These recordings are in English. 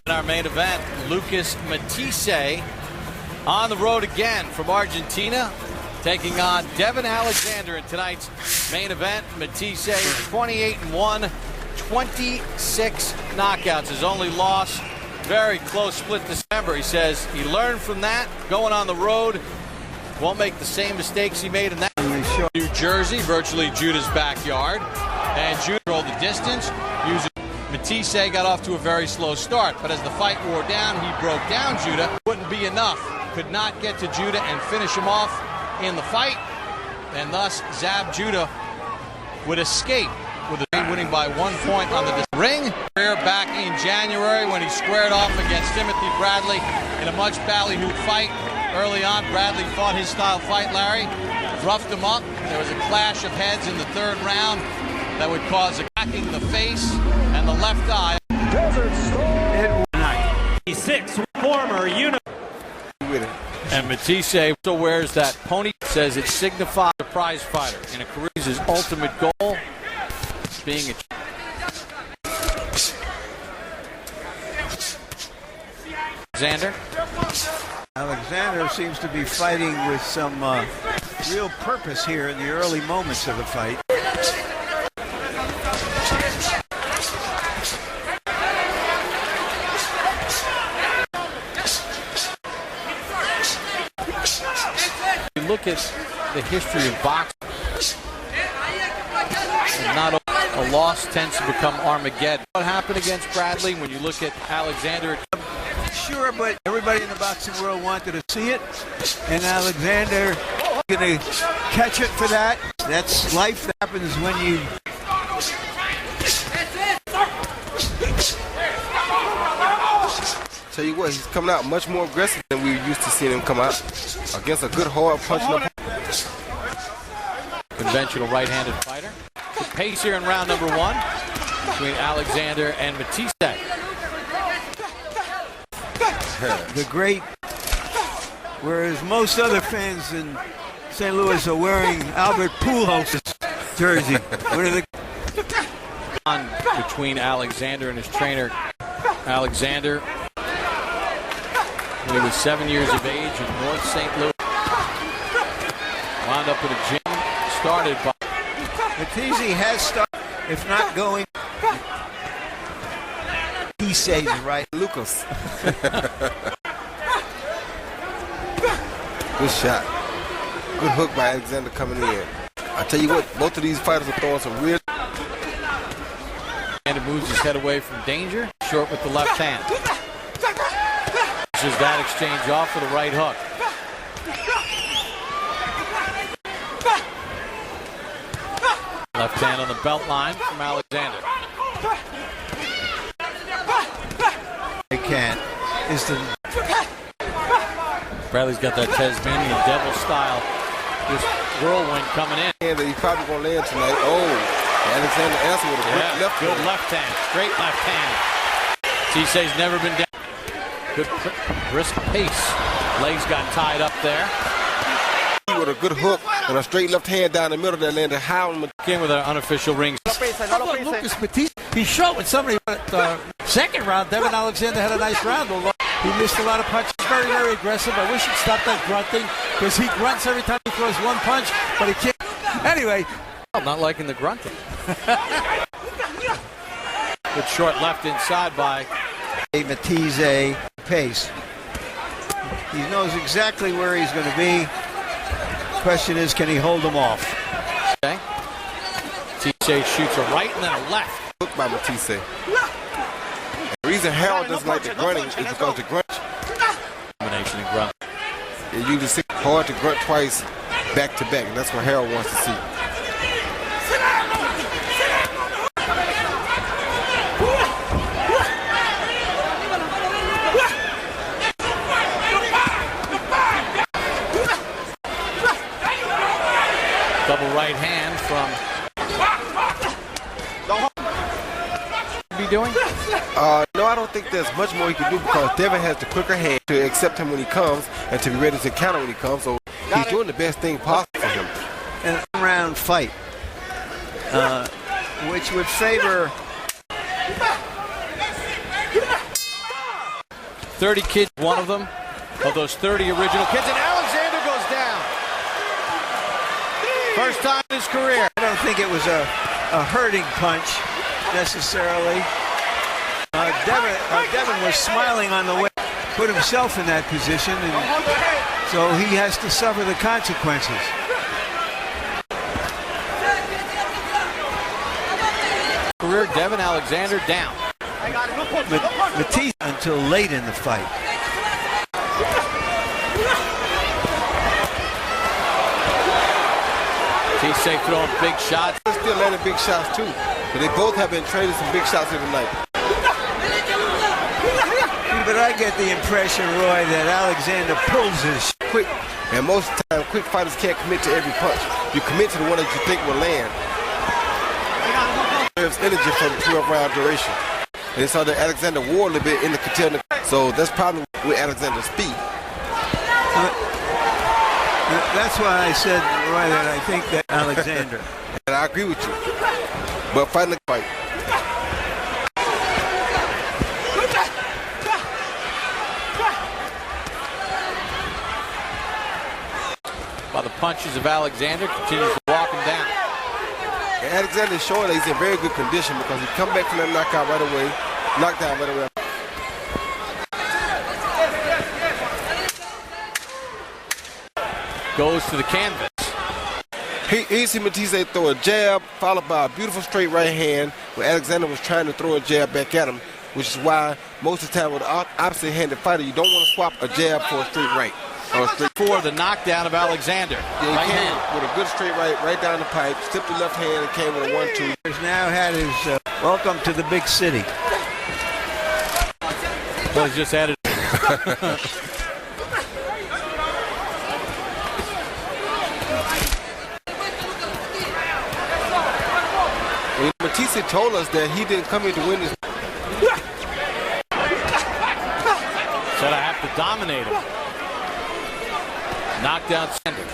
In our main event, Lucas Matthysse on the road again from Argentina, taking on Devon Alexander in tonight's main event. Matthysse 28-1, 26 knockouts. His only loss, very close split December. He says he learned from that, going on the road, won't make the same mistakes he made in that. New Jersey, virtually Judah's backyard, and Judah rolled the distance. Matthysse got off to a very slow start, but as the fight wore down, he broke down Judah. Wouldn't be enough. Could not get to Judah and finish him off in the fight, and thus Zab Judah would escape with a winning by 1 point on the ring. Back in January when he squared off against Timothy Bradley in a much ballyhooed fight. Early on, Bradley fought his style fight, Larry, roughed him up. There was a clash of heads in the third round that would cause a cracking the face and the left eye. He's 6, former And Matthysse still wears that pony. Says it signifies a prize fighter in a career. His ultimate goal being a Alexander seems to be fighting with some real purpose here in the early moments of the fight. You look at the history of boxing, and not a loss tends to become Armageddon. What happened against Bradley when you look at Alexander? Sure, but everybody in the boxing world wanted to see it, and Alexander going to catch it for that. That's life that happens when you... Tell you what, he's coming out much more aggressive than we used to seeing him come out against a good hard punching. Conventional right-handed fighter. The pace here in round number 1 between Alexander and Matthysse. The great, whereas most other fans in St. Louis are wearing Albert Pujols' jersey. One of the between Alexander and his trainer. Alexander, when he was 7 years of age in North St. Louis, wound up at a gym started by Matthysse has started, if not going. He says right, Lucas. Good shot. Good hook by Alexander coming in. I tell you what, both of these fighters are throwing some real. And it moves his head away from danger. Short with the left hand. This is that exchange off with a right hook. Left hand on the belt line from Alexander. They can't. Is the Bradley's got that Tasmanian devil style. This whirlwind coming in. And he's probably going to land tonight. Oh, Alexander answered with a good left hand. Great left hand. Matthysse never been down. Good brisk pace. Legs got tied up there. With a good hook and a straight left hand down the middle that landed high on him. Again with an unofficial ring. Lucas Matthysse, he showed with somebody second round. Devon Alexander had a nice round, although he missed a lot of punches. Very, very aggressive. I wish he'd stop that grunting, because he grunts every time he throws one punch, but he can't. Anyway. I'm not liking the grunting. Good short left inside by Matthysse pace. He knows exactly where he's going to be. Question is, can he hold him off? Okay. Matthysse shoots a right and then a left. Hook by Matthysse. The reason Harold doesn't like the grunting is because the grunt. Combination and grunt. It usually it's hard to grunt twice back to back, and that's what Harold wants to see. Double right hand from. Be doing? No, I don't think there's much more he can do, because Devon has the quicker hand to accept him when he comes and to be ready to counter when he comes. So he's doing the best thing possible for him. An round fight, which would favor 30 kids, one of them, of those 30 original kids, and Alexander goes down. First time in his career. I don't think it was a hurting punch necessarily. Devon was smiling on the way, put himself in that position, and so he has to suffer the consequences. Career, Devon Alexander down. Matthysse until late in the fight. Matthysse throwing big shots. They're still landing big shots too, but they both have been trading some big shots here tonight. But I get the impression, Roy, that Alexander pulls his Quick, and most of the time, quick fighters can't commit to every punch. You commit to the one that you think will land. There's energy from 12-round duration. And so that Alexander wore a little bit in the contender. So that's probably with Alexander's speed. That's why I said, Roy, that I think that Alexander. And I agree with you. But fighting the fight. By the punches of Alexander, continues to walk him down. And Alexander's showing that he's in very good condition because he come back from that knockout right away, knockdown right away. Goes to the canvas. He see Matthysse throw a jab, followed by a beautiful straight right hand, where Alexander was trying to throw a jab back at him, which is why most of the time with an opposite-handed fighter, you don't want to swap a jab for a straight right. For the knockdown of Alexander. Yeah, he came with a good straight right down the pipe, slipped the left hand and came with a 1-2. He's now had his welcome to the big city. Well, he's just added. Matthysse told us that he didn't come here to win this. Said I have to dominate him. Knockdown Sander.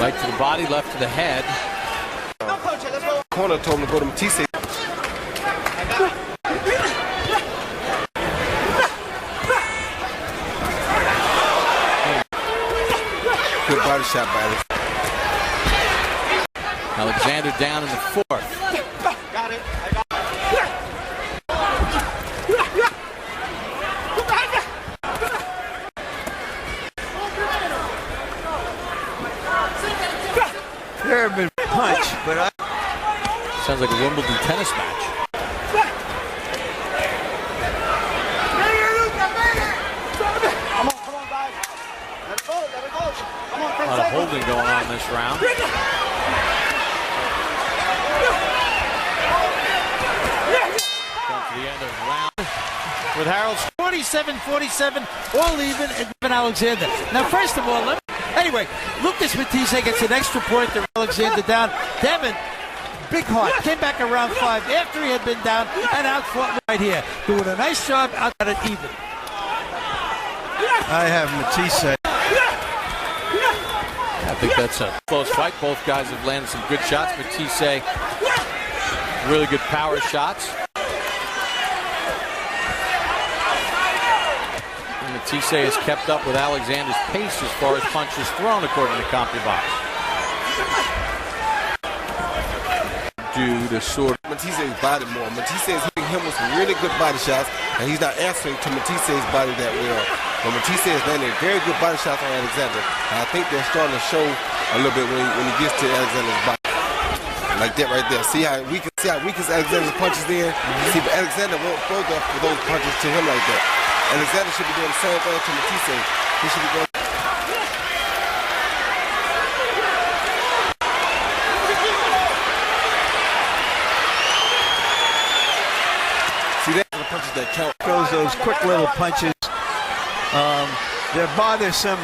Right to the body, left to the head. Corner told him to go to Matthysse. Good body shot by this. Alexander down in the fourth. Got it. There have been punch, but Sounds like a Wimbledon tennis match. Come on, guys. Let it go. Come on, 10 A lot of holding going on this round. Going to the end of the round with Harold. 47-47, all even, and Devon Alexander. Now, first of all, anyway, Lucas Matthysse gets an extra point to Alexander down. Devon, big heart, came back around 5 after he had been down and outfought right here. Doing a nice job, out at it even. I have Matthysse. I think that's a close fight. Both guys have landed some good shots. Matthysse, really good power shots. And Matthysse has kept up with Alexander's pace as far as punches thrown, according to CompuBox. Due to sort of Matthysse body more. Matthysse is hitting him with some really good body shots, and he's not answering to Matthysse body that well. But Matthysse is landing very good body shots on Alexander, and I think they're starting to show a little bit when he gets to Alexander's body. Like that right there. See how weak Alexander's punches in? See, but Alexander won't throw those punches to him like that. Alexander should be doing the same thing to Matthysse. He should be going. See, that's the punches that count. Those quick little punches. They're bothersome,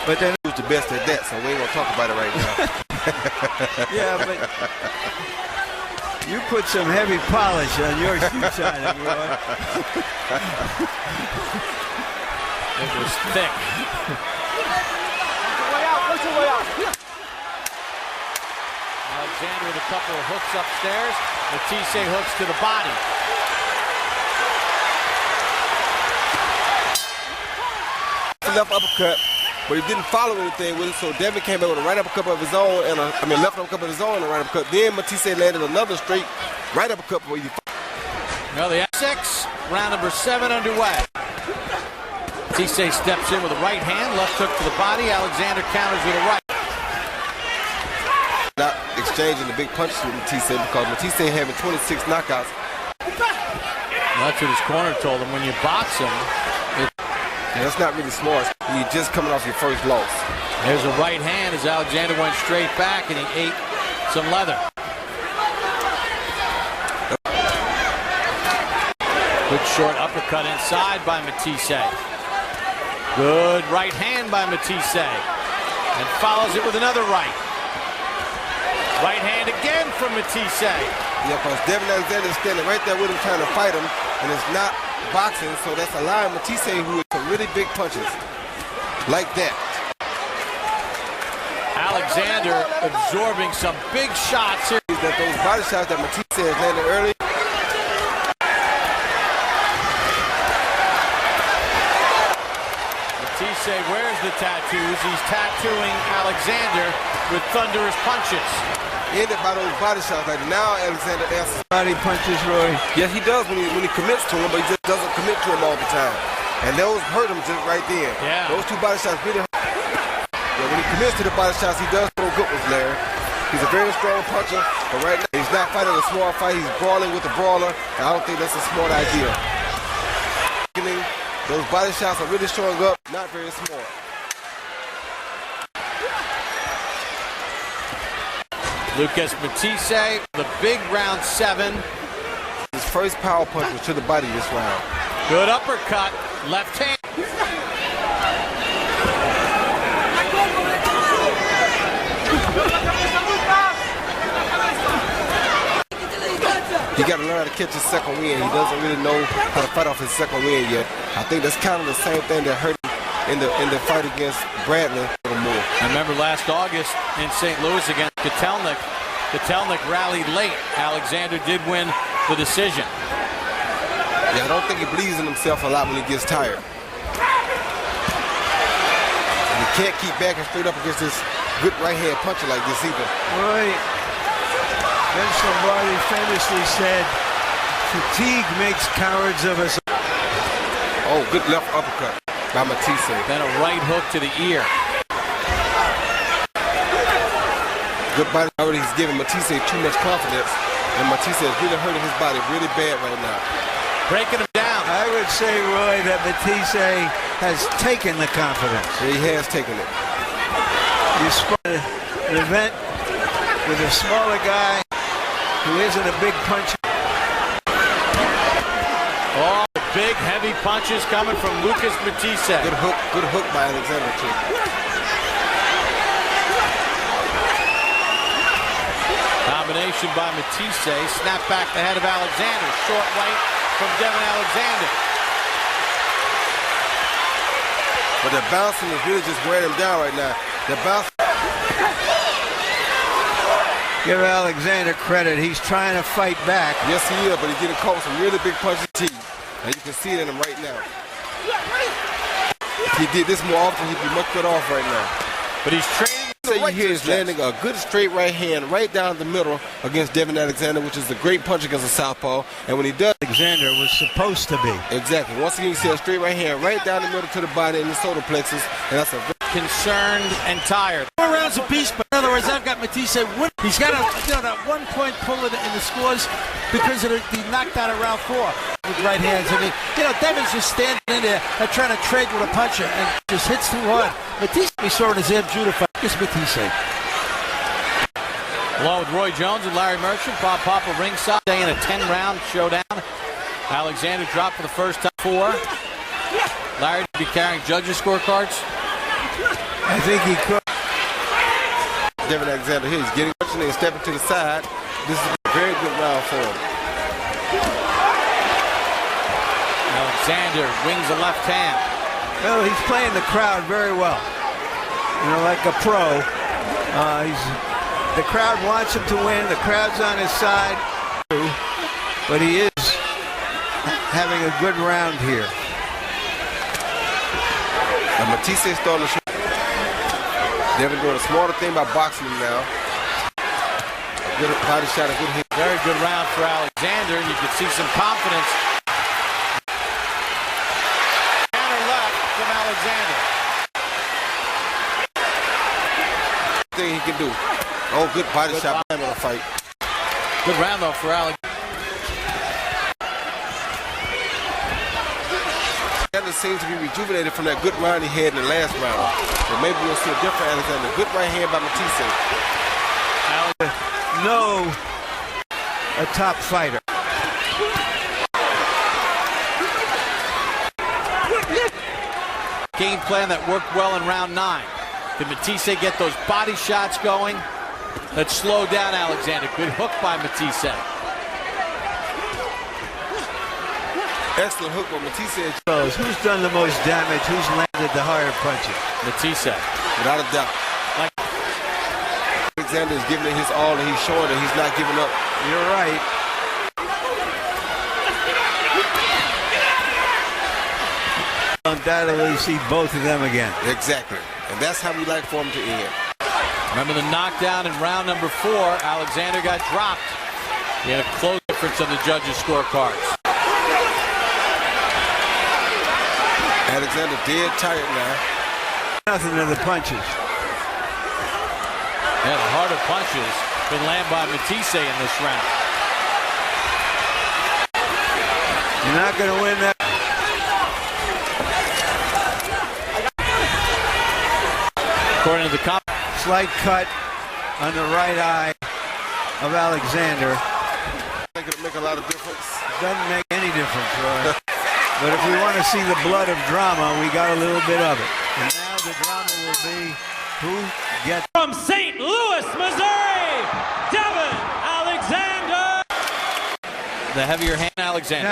but then Who's the best at that? So we ain't gonna talk about it right now. yeah, but you put some heavy polish on your shoes on it, Roy. it was thick. Alexander with a couple of hooks upstairs. Matthysse hooks to the body. Left uppercut, but he didn't follow anything with it, so Devon came back with a right uppercut of his own, and left uppercut of his own and a right uppercut. Then Matthysse landed another straight right uppercut before he. Well, the F6, round number 7 underway. Matthysse steps in with a right hand, left hook to the body. Alexander counters with a right. Not exchanging the big punches with Matthysse because Matthysse having 26 knockouts. Well, that's what his corner told him. When you box him, that's not really smart. You're just coming off your first loss. There's a right hand as Alexander went straight back and he ate some leather. Good short uppercut inside by Matthysse. Good right hand by Matthysse. And follows it with another right. Right hand again from Matthysse. Yeah, because Devon Alexander is standing right there with him trying to fight him, and it's not boxing, so that's allowing Matthysse, who is some really big punches like that. Alexander absorbing some big shots here. That those body shots that Matthysse has landed early. Matthysse wears the tattoos. He's tattooing Alexander with thunderous punches. Ended by those body shots. Like now, Alexander answers. Body punches, Roy. Yes, he does when he commits to him, but he just doesn't commit to him all the time. And those hurt him just right then. Yeah. Those two body shots really hurt. Yeah, when he commits to the body shots, he does throw good ones, Larry. He's a very strong puncher, but right now he's not fighting a small fight. He's brawling with a brawler, and I don't think that's a smart idea. Those body shots are really showing up. Not very smart. Lucas Matthysse, the big round 7. His first power punch was to the body this round. Good uppercut, left hand. He got to learn how to catch his second win. He doesn't really know how to fight off his second win yet. I think that's kind of the same thing that hurt him in the fight against Bradley a little more. I remember last August in St. Louis against Kotelnik. Kotelnik rallied late. Alexander did win the decision. Yeah, I don't think he believes in himself a lot when he gets tired. And he can't keep backing straight up against this good right-hand puncher like this either. Roy, Vince Lombardi famously said, fatigue makes cowards of us. Oh, good left uppercut by Matthysse. Then a right hook to the ear. Good body. Already he's giving Matthysse too much confidence, and Matthysse is really hurting his body really bad right now. Breaking him down. I would say, Roy, that Matthysse has taken the confidence. Yeah, he has taken it. You spot an event with a smaller guy who isn't a big puncher. Oh, big, heavy punches coming from Lucas Matthysse. Good hook by Alexander, too. Combination by Matthysse. Snap back the head of Alexander. Short right from Devon Alexander. But the bouncing is really just wearing him down right now. The bounce. Give Alexander credit. He's trying to fight back. Yes, he is, but he's getting caught with some really big punches. And you can see it in him right now. If he did this more often, he'd be much better off right now. But he's training. So you hear he's landing a good straight right hand right down the middle against Devon Alexander, which is a great punch against a southpaw. And when he does, Alexander was supposed to be. Exactly. Once again, you see a straight right hand right down the middle to the body in the solar plexus, and that's a concerned and tired. 4 rounds apiece, but in other words, I've got Matthysse. He's got that 1 point pull in the scores because of the knockdown of round 4 with right hands. I mean, Devon's just standing in there and trying to trade with a puncher and just hits too hard. Matthysse, we saw in his Am Judah fight. It's Matthysse. Along with Roy Jones and Larry Merchant, Bob Papa ringside, in a 10-round showdown. Alexander dropped for the first time 4. Larry to be carrying judges' scorecards. I think he could. Devon Alexander here. He's getting punching and stepping to the side. This is a very good round for him. Alexander wings a left hand. Well, he's playing the crowd very well. Like a pro. He's The crowd wants him to win. The crowd's on his side. But he is having a good round here. And Matthysse is starting to show. Devon doing a smarter thing by boxing him now. A good body shot, a good hit. Very good round for Alexander, and you can see some confidence. Counter left from Alexander. Thing he can do. Oh, good body shot in the fight. Good round though for Alexander. Alexander seems to be rejuvenated from that good round he had in the last round. So maybe we'll see a different Alexander. Good right hand by Matthysse. No, a top fighter. Game plan that worked well in round 9. Did Matthysse get those body shots going? Let's slow down Alexander. Good hook by Matthysse. Excellent hook by Matthysse. Who's done the most damage? Who's landed the harder punches? Matthysse. Without a doubt. Alexander is giving it his all, and he's showing that he's not giving up. You're right. Undoubtedly see both of them again. Exactly. And that's how we like for him to end. Remember the knockdown in round number 4. Alexander got dropped. He had a close difference on the judges' scorecards. Alexander dead tired now. Nothing to the punches. Yeah, the harder punches been landed by Matthysse in this round. You're not going to win that. According to the comp, Slight cut on the right eye of Alexander. I think it'll make a lot of difference. Doesn't make any difference, Roy. But if we want to see the blood of drama, we got a little bit of it. And now the drama will be who gets. From St. Louis, Missouri, Devon Alexander. the heavier hand, Alexander.